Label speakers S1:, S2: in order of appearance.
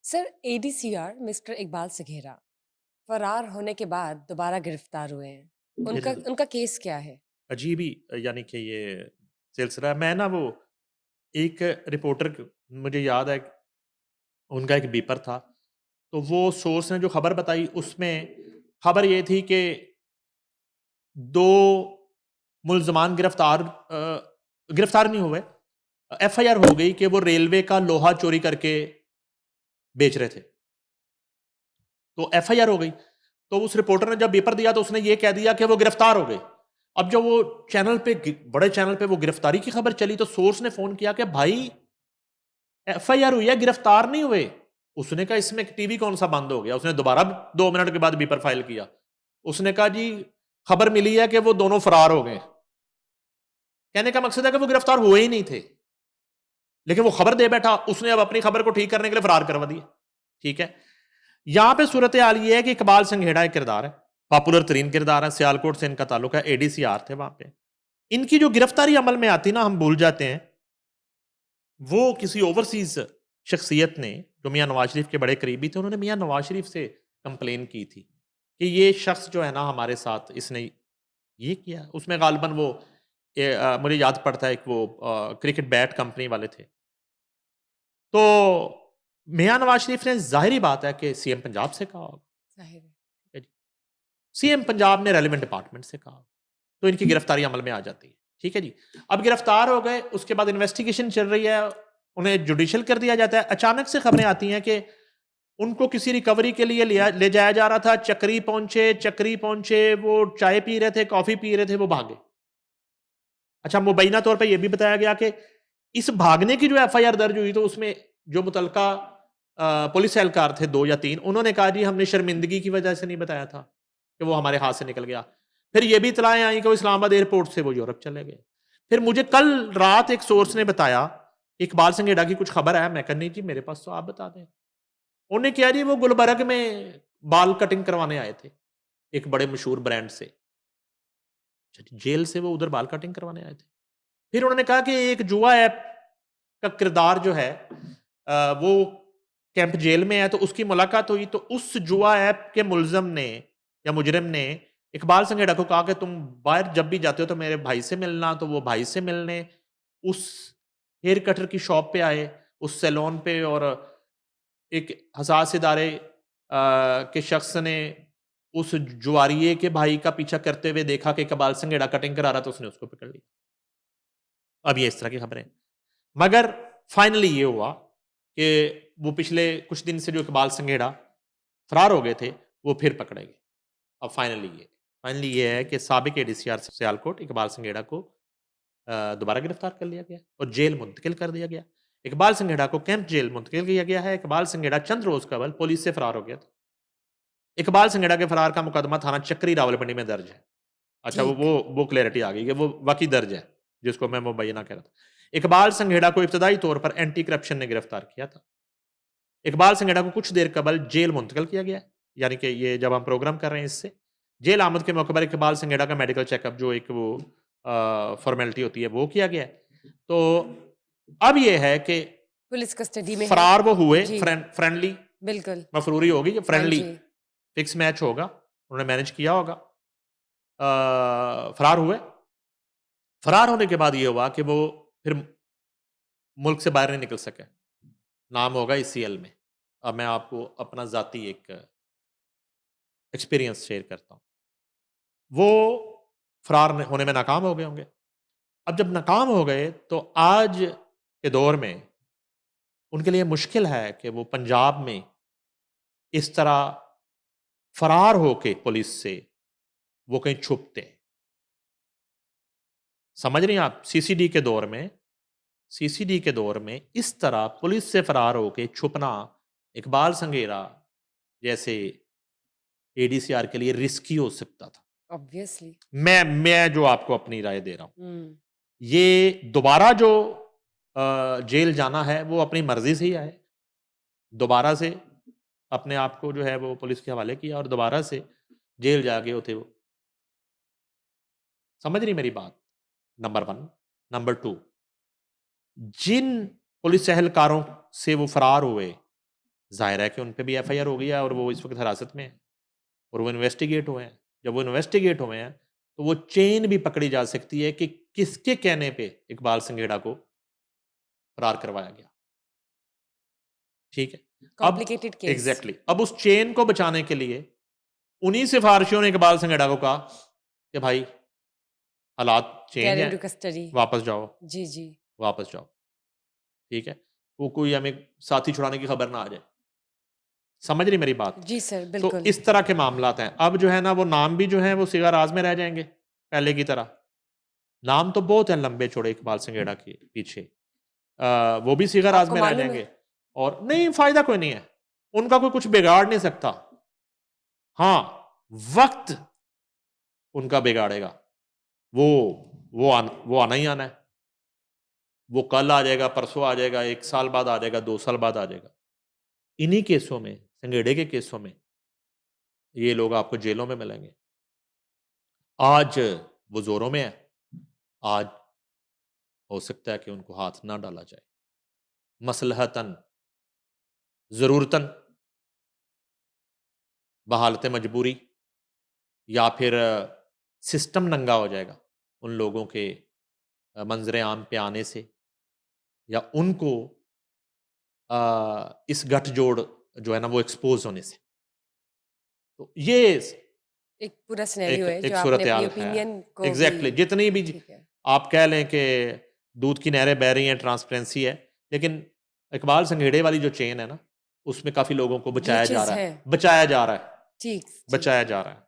S1: Sir एडीसीआर mister Iqbal सघेरा फरार होने के बाद दोबारा गिरफ्तार हुए हैं। उनका
S2: बिल्कुल,
S1: उनका केस क्या है?
S2: अजीब ही यानी कि ये सिलसिला है। मैं ना वो एक रिपोर्टर मुझे याद है उनका एक बीपर था, तो वो सोर्स ने जो खबर बताई उसमें खबर ये थी कि 2 मुल्ज़मान गिरफ्तार नहीं हुए। एफआईआर हो गई कि वो रेलवे का लोहा चोरी करके बेच रहे थे। तो एफआईआर हो गई। तो उस रिपोर्टर ने जब पेपर दिया तो उसने ये कह दिया कि वो गिरफ्तार हो गए। अब जब वो चैनल पे बड़े चैनल पे वो गिरफ्तारी की खबर चली तो सोर्स ने फोन किया कि भाई एफआईआर हुई है, गिरफ्तार नहीं हुए। उसने कहा इसमें टीवी कौन सा बंद हो गया। उसने दोबारा 2 मिनट के बाद पेपर फाइल किया। उसने कहा जी खबर मिली है कि वो दोनों फरार हो गए। कहने का मकसद है कि वो गिरफ्तार हुए ही नहीं थे, लेकिन वो खबर दे बैठा। उसने अब अपनी खबर को ठीक करने के लिए फरार करवा दिया। ठीक है, यहां पे सूरत हाल ये है कि इकबाल संघेड़ा एक किरदार है, पॉपुलर तरीन किरदार है, सियालकोट से इनका ताल्लुक है, एडीसीआर थे वहां पे। इनकी जो गिरफ्तारी अमल में आती ना, हम भूल जाते हैं वो किसी ओवरसीज शख्सियत ने जो मियां नवाज शरीफ के बड़े करीबी थे, उन्होंने मियां नवाज शरीफ से कंप्लेन की थी कि ये शख्स जो है ना हमारे साथ इसने ये किया। उसमें गालिबन वो मुझे याद पड़ता है एक वो क्रिकेट बैट कंपनी वाले थे। तो मियां नवाज शरीफ ने जाहिर बात है कि सीएम पंजाब से कहा होगा,
S1: जाहिर है।
S2: ठीक है जी। सीएम पंजाब ने रेलिवेंट डिपार्टमेंट से कहा, तो इनकी गिरफ्तारी अमल में आ जाती है। ठीक है जी। अब गिरफ्तार हो गए, उसके बाद इन्वेस्टिगेशन चल रही है, उन्हें जुडिशियल कर दिया जाता है। अचानक से खबरें आती हैं कि उनको किसी रिकवरी के लिए ले जाया जा रहा था। चक्री पहुंचे, वो चाय पी रहे थे, कॉफी पी रहे थे, वो भागे। अच्छा, मुबैना तौर पे ये भी बताया गया कि इस भागने की जो एफआईआर दर्ज हुई तो उसमें जो मुतलका पुलिस एहलकार थे 2 या 3, उन्होंने कहा जी हमने शर्मिंदगी की वजह से नहीं बताया था कि वो हमारे हाथ से निकल गया। फिर ये भी इत्तलाएँ आई कि वो इस्लामाबाद एयरपोर्ट से वो यूरोप चले गए। फिर मुझे कल रात एक सोर्स ने बताया, इकबाल संघेड़ा की कुछ खबर है। मैं कहा नहीं जी मेरे पास तो आप बता दें। उन्होंने कहा जी वो गुलबर्ग में बाल कटिंग करवाने आए थे, एक बड़े मशहूर ब्रांड से। अच्छा, जेल से वो उधर बाल कटिंग करवाने आए थे। फिर उन्होंने कहा कि एक जुआ ऐप का किरदार जो है वो कैंप जेल में है, तो उसकी मुलाकात हुई। तो उस जुआ ऐप के मुलज़िम ने या मुजरिम ने इकबाल संघेड़ा को कहा कि तुम बाहर जब भी जाते हो तो मेरे भाई से मिलना। तो वो भाई से मिलने उस हेयर कटर की शॉप पे आए, उस सैलून पे, और एक हसास इदारे के शख्स ने उस जुआरिये के भाई का पीछा करते हुए देखा कि इकबाल संघेड़ा कटिंग करा रहा, तो उसने उसको पकड़ लिया। अब ये इस तरह की खबरें। मगर फाइनली ये हुआ कि वो पिछले कुछ दिन से जो इकबाल संघेड़ा फरार हो गए थे, वो फिर पकड़े गए। अब फाइनली ये है कि साबिक एडीसीआर सियालकोट इकबाल संघेड़ा को दोबारा गिरफ्तार कर लिया गया और जेल मुंतकिल कर दिया गया। इकबाल संघेड़ा को कैंप जेल मुंतकिल किया गया है। इकबाल संघेड़ा चंद रोज़ कबल पुलिस से फरार हो गया था। इकबाल संघेड़ा के फरार का मुकदमा थाना चक्री रावलपिंडी में दर्ज है। अच्छा, वो
S1: ठीक।
S2: वो वो क्लैरिटी आ गई कि वो वाक़ई दर्ज है, जिसको मैं मुबैना कह रहा था। इकबाल संघेड़ा को इब्तदाई तौर पर एंटी करप्शन ने गिरफ्तार किया था। इकबाल संघेड़ा को कुछ देर कबल जेल मुंतकिल किया गया है, यानी कि ये जब हम प्रोग्राम कर रहे हैं इससे। जेल आमद के मौके पर इकबाल संघेड़ा का मेडिकल चेकअप, जो एक वो फ़ॉर्मेलिटी होती है, वो किया गया है। तो अब ये है कि
S1: पुलिस कस्टडी में है।
S2: फरार वो हुए,
S1: जी।
S2: फ्रेंडली
S1: बिल्कुल।
S2: मफरूरी होगी,
S1: हाँ
S2: फ्रेंडली
S1: जी।
S2: फिक्स मैच होगा, उन्होंने मैनेज किया होगा। फरार हुए। फरार होने के बाद ये हुआ कि वो फिर मुल्क से बाहर नहीं निकल सके। नाम होगा ईसीएल में। अब मैं आपको अपना ज़ाती एक एक्सपीरियंस शेयर करता हूँ। वो फरार होने में नाकाम हो गए होंगे। अब जब नाकाम हो गए तो आज के दौर में उनके लिए मुश्किल है कि वो पंजाब में इस तरह फरार होके पुलिस से वो कहीं छुपते हैं। समझ रही हैं आप? सीसीडी के दौर में इस तरह पुलिस से फरार होके छुपना इकबाल संघेरा जैसे एडीसीआर के लिए रिस्की हो सकता था।
S1: ऑब्वियसली।
S2: मैं जो आपको अपनी राय दे रहा हूँ,
S1: हुँ।
S2: ये दोबारा जो जेल जाना है वो अपनी मर्ज़ी से ही आए। दोबारा से अपने आप को जो है वो पुलिस के हवाले किया और दोबारा से जेल जा गए होते वो। समझ रही मेरी बात? नंबर 1। नंबर 2, जिन पुलिस एहलकारों से वो फरार हुए, जाहिर है कि उन पे भी एफआईआर हो गई है और वो इस वक्त हिरासत में है और वो इन्वेस्टिगेट हुए हैं। जब वो इन्वेस्टिगेट हुए हैं तो वो चेन भी पकड़ी जा सकती है कि किसके कहने पे इकबाल संघेड़ा को फरार करवाया गया। ठीक है, अब
S1: कॉम्प्लिकेटेड केस।
S2: एग्जैक्टली अब उस चेन को बचाने के लिए उन्हीं सिफारिशियों ने इकबाल संघेड़ा को कहा कि भाई हालात चेंज
S1: गेट
S2: है,
S1: इनटू कस्टडी।
S2: वापस जाओ,
S1: जी जी।
S2: वापस जाओ। ठीक है, वो कोई हमें साथी छुड़ाने की खबर ना आ जाए। समझ रही मेरी बात?
S1: जी सर,
S2: तो
S1: बिल्कुल।
S2: इस तरह के मामलात हैं। अब जो है ना वो नाम भी जो है वो सिगा राज में रह जाएंगे पहले की तरह। नाम तो बहुत है लंबे चौड़े इकबाल संघेड़ा के पीछे, वो भी सिगा राज
S1: आपको
S2: में रह
S1: मालूम है?
S2: जाएंगे और नहीं फायदा कोई नहीं है, उनका कोई कुछ बिगाड़ नहीं सकता। हाँ, वक्त उनका बिगाड़ेगा। वो आना ही आना है। वो कल आ जाएगा, परसों आ जाएगा, 1 साल बाद आ जाएगा, 2 साल बाद आ जाएगा। इन्हीं केसों में, संघेड़े के केसों में ये लोग आपको जेलों में मिलेंगे। आज वो जोरों में है, आज हो सकता है कि उनको हाथ ना डाला जाए, मसलहतन, जरूरतन, बहालत मजबूरी, या फिर सिस्टम नंगा हो जाएगा उन लोगों के मंजर आम पे आने से, या उनको इस गठजोड़ जो है ना वो एक्सपोज होने से। तो ये
S1: एक पूरा सिनेरियो है
S2: एक
S1: जो आपने
S2: सूरत
S1: अपनी
S2: हाल है।
S1: ओपिनियन को भी।
S2: एग्जैक्टली जितनी भी
S1: ठीक है।
S2: आप कह लें कि दूध की नहरें बह रही हैं, ट्रांसपेरेंसी है, लेकिन इकबाल संघेड़े वाली जो चेन है ना उसमें काफी लोगों को बचाया जा
S1: ग्लिचेस
S2: रहा
S1: हैं।
S2: है, बचाया जा रहा है,
S1: ठीक।
S2: बचाया जा रहा है।